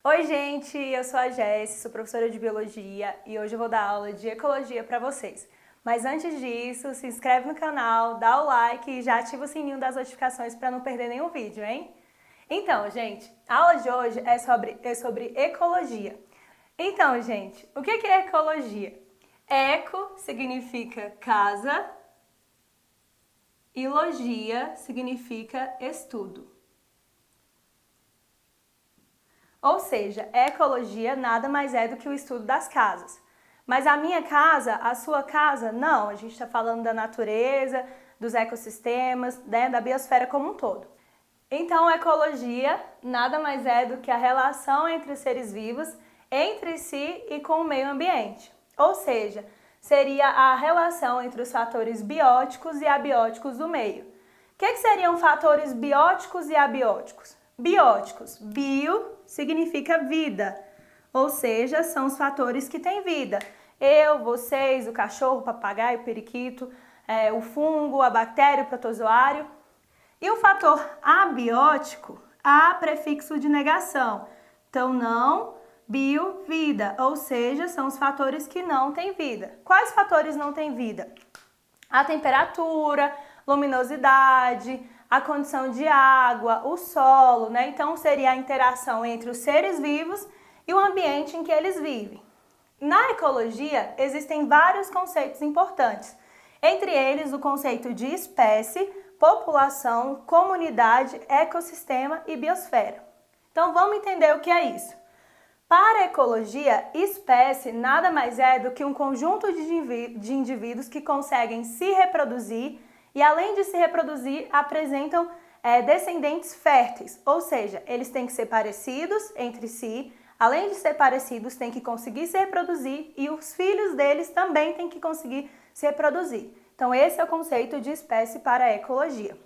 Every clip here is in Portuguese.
Oi, gente, eu sou a Jéssica, sou professora de Biologia e hoje eu vou dar aula de Ecologia para vocês. Mas antes disso, se inscreve no canal, dá o like e já ativa o sininho das notificações para não perder nenhum vídeo, hein? Então, gente, a aula de hoje é sobre ecologia. Então, gente, o que é ecologia? Eco significa casa e logia significa estudo. Ou seja, ecologia nada mais é do que o estudo das casas. Mas a minha casa, a sua casa, não. A gente está falando da natureza, dos ecossistemas, né, da biosfera como um todo. Então, ecologia nada mais é do que a relação entre os seres vivos, entre si e com o meio ambiente. Ou seja, seria a relação entre os fatores bióticos e abióticos do meio. O que seriam fatores bióticos e abióticos? Bióticos, bio significa vida, ou seja, são os fatores que têm vida. Eu, vocês, o cachorro, o papagaio, o periquito, o fungo, a bactéria, o protozoário. E o fator abiótico, A prefixo de negação. Então, não, bio, vida, ou seja, são os fatores que não têm vida. Quais fatores não têm vida? A temperatura, luminosidade, a condição de água, o solo, né? Então seria a interação entre os seres vivos e o ambiente em que eles vivem. Na ecologia existem vários conceitos importantes, entre eles o conceito de espécie, população, comunidade, ecossistema e biosfera. Então vamos entender o que é isso. Para a ecologia, espécie nada mais é do que um conjunto de indivíduos que conseguem se reproduzir e, além de se reproduzir, apresentam descendentes férteis, ou seja, eles têm que ser parecidos entre si, além de ser parecidos, têm que conseguir se reproduzir e os filhos deles também têm que conseguir se reproduzir. Então, esse é o conceito de espécie para a ecologia.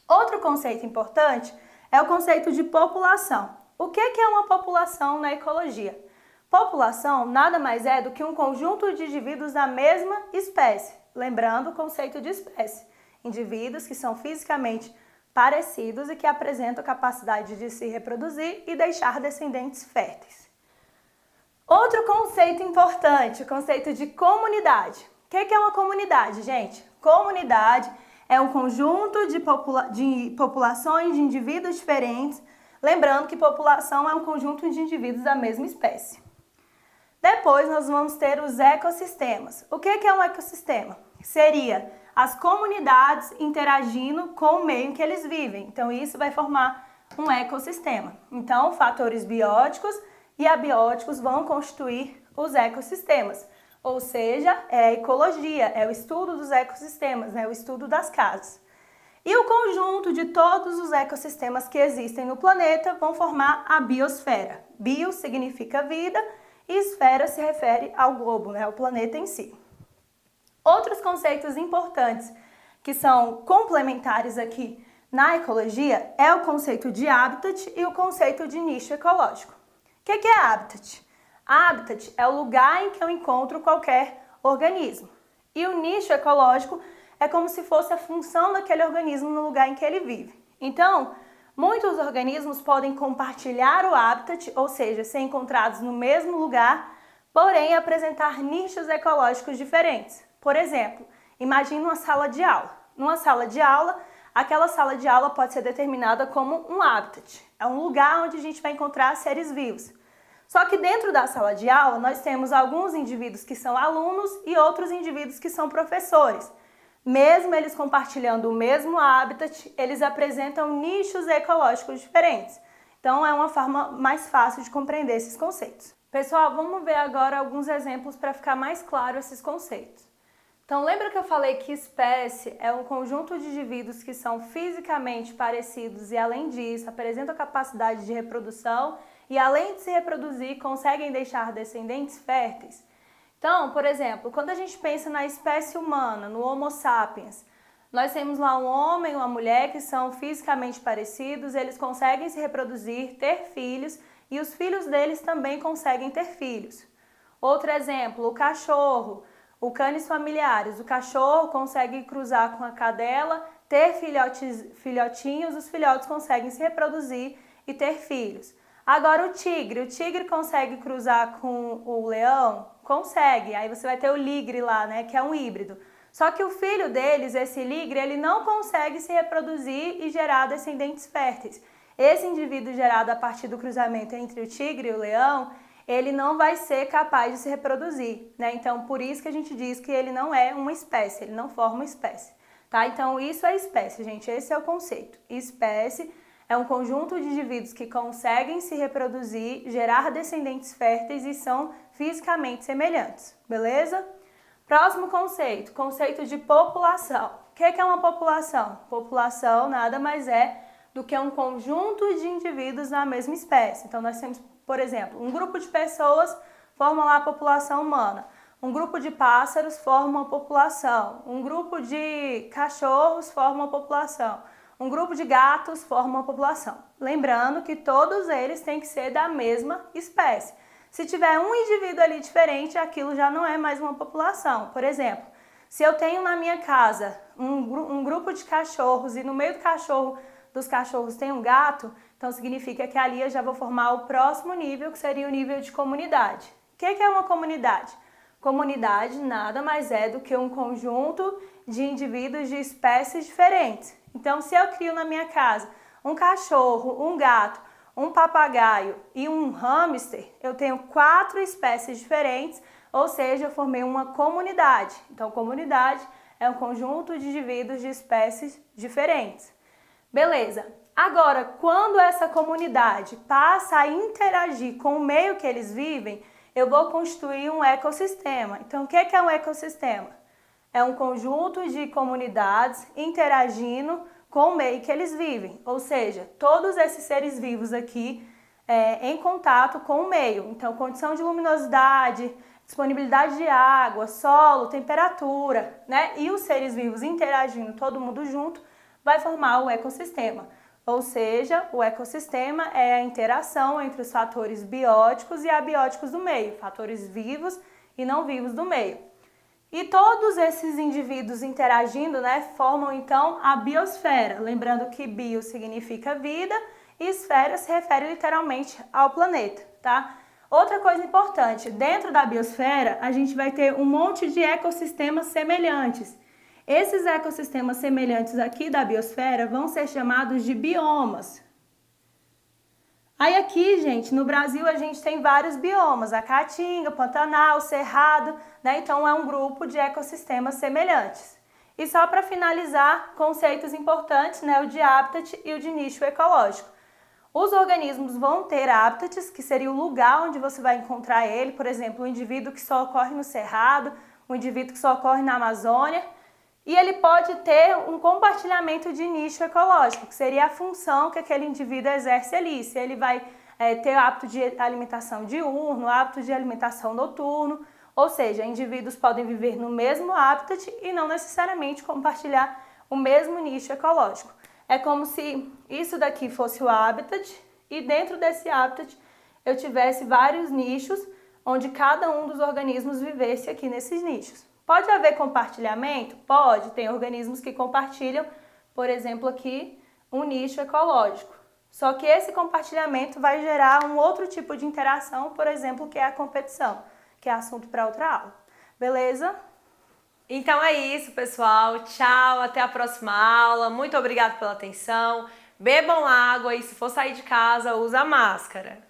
Outro conceito importante é o conceito de população. O que é uma população na ecologia? População nada mais é do que um conjunto de indivíduos da mesma espécie. Lembrando o conceito de espécie. Indivíduos que são fisicamente parecidos e que apresentam capacidade de se reproduzir e deixar descendentes férteis. Outro conceito importante, o conceito de comunidade. O que é uma comunidade, gente? Comunidade é um conjunto de populações de indivíduos diferentes. Lembrando que população é um conjunto de indivíduos da mesma espécie. Depois nós vamos ter os ecossistemas. O que é um ecossistema? Seria as comunidades interagindo com o meio em que eles vivem. Então isso vai formar um ecossistema. Então fatores bióticos e abióticos vão constituir os ecossistemas. Ou seja, é a ecologia, é o estudo dos ecossistemas, né? O estudo das casas. E o conjunto de todos os ecossistemas que existem no planeta vão formar a biosfera. Bio significa vida e esfera se refere ao globo, né, ao planeta em si. Outros conceitos importantes que são complementares aqui na ecologia é o conceito de habitat e o conceito de nicho ecológico. O que é habitat? Habitat é o lugar em que eu encontro qualquer organismo. E o nicho ecológico é como se fosse a função daquele organismo no lugar em que ele vive. Então, muitos organismos podem compartilhar o habitat, ou seja, ser encontrados no mesmo lugar, porém apresentar nichos ecológicos diferentes. Por exemplo, imagine uma sala de aula. Numa sala de aula, aquela sala de aula pode ser determinada como um habitat. É um lugar onde a gente vai encontrar seres vivos. Só que dentro da sala de aula, nós temos alguns indivíduos que são alunos e outros indivíduos que são professores. Mesmo eles compartilhando o mesmo habitat, eles apresentam nichos ecológicos diferentes. Então, é uma forma mais fácil de compreender esses conceitos. Pessoal, vamos ver agora alguns exemplos para ficar mais claro esses conceitos. Então, lembra que eu falei que espécie é um conjunto de indivíduos que são fisicamente parecidos e, além disso, apresentam capacidade de reprodução e, além de se reproduzir, conseguem deixar descendentes férteis? Então, por exemplo, quando a gente pensa na espécie humana, no Homo sapiens, nós temos lá um homem e uma mulher que são fisicamente parecidos, eles conseguem se reproduzir, ter filhos e os filhos deles também conseguem ter filhos. Outro exemplo, o cachorro, o canis familiares. O cachorro consegue cruzar com a cadela, ter filhotinhos, os filhotes conseguem se reproduzir e ter filhos. Agora o tigre consegue cruzar com o leão? Consegue. Aí você vai ter o ligre lá, né, que é um híbrido. Só que o filho deles, esse ligre, ele não consegue se reproduzir e gerar descendentes férteis. Esse indivíduo gerado a partir do cruzamento entre o tigre e o leão, ele não vai ser capaz de se reproduzir, né? Então, por isso que a gente diz que ele não é uma espécie, ele não forma uma espécie, tá? Então, isso é espécie, gente, esse é o conceito. Espécie é um conjunto de indivíduos que conseguem se reproduzir, gerar descendentes férteis e são fisicamente semelhantes, beleza? Próximo conceito, conceito de população. O que é uma população? População nada mais é do que um conjunto de indivíduos na mesma espécie. Então, nós temos, por exemplo, um grupo de pessoas forma lá a população humana. Um grupo de pássaros forma uma população. Um grupo de cachorros forma uma população. Um grupo de gatos forma uma população. Lembrando que todos eles têm que ser da mesma espécie. Se tiver um indivíduo ali diferente, aquilo já não é mais uma população. Por exemplo, se eu tenho na minha casa um grupo de cachorros e no meio dos cachorros tem um gato, então significa que ali eu já vou formar o próximo nível, que seria o nível de comunidade. O que é uma comunidade? Comunidade nada mais é do que um conjunto de indivíduos de espécies diferentes. Então, se eu crio na minha casa um cachorro, um gato, um papagaio e um hamster, eu tenho 4 espécies diferentes, ou seja, eu formei uma comunidade. Então, comunidade é um conjunto de indivíduos de espécies diferentes. Beleza. Agora, quando essa comunidade passa a interagir com o meio que eles vivem, eu vou constituir um ecossistema. Então, o que é um ecossistema? É um conjunto de comunidades interagindo com o meio que eles vivem. Ou seja, todos esses seres vivos aqui em contato com o meio. Então, condição de luminosidade, disponibilidade de água, solo, temperatura, né? E os seres vivos interagindo, todo mundo junto, vai formar o ecossistema. Ou seja, o ecossistema é a interação entre os fatores bióticos e abióticos do meio, fatores vivos e não vivos do meio. E todos esses indivíduos interagindo, né, formam então a biosfera. Lembrando que bio significa vida e esfera se refere literalmente ao planeta, tá? Outra coisa importante, dentro da biosfera a gente vai ter um monte de ecossistemas semelhantes. Esses ecossistemas semelhantes aqui da biosfera vão ser chamados de biomas. Aí aqui, gente, no Brasil a gente tem vários biomas, a Caatinga, Pantanal, Cerrado, né? Então é um grupo de ecossistemas semelhantes. E só para finalizar, conceitos importantes, né? O de habitat e o de nicho ecológico. Os organismos vão ter habitats, que seria o lugar onde você vai encontrar ele, por exemplo, um indivíduo que só ocorre no Cerrado, um indivíduo que só ocorre na Amazônia. E ele pode ter um compartilhamento de nicho ecológico, que seria a função que aquele indivíduo exerce ali. Se ele vai ter hábito de alimentação diurno, hábito de alimentação noturno, ou seja, indivíduos podem viver no mesmo habitat e não necessariamente compartilhar o mesmo nicho ecológico. É como se isso daqui fosse o habitat e dentro desse habitat eu tivesse vários nichos onde cada um dos organismos vivesse aqui nesses nichos. Pode haver compartilhamento? Pode, tem organismos que compartilham, por exemplo aqui, um nicho ecológico. Só que esse compartilhamento vai gerar um outro tipo de interação, por exemplo, que é a competição, que é assunto para outra aula. Beleza? Então é isso, pessoal. Tchau, até a próxima aula. Muito obrigada pela atenção. Bebam água e se for sair de casa, usa máscara.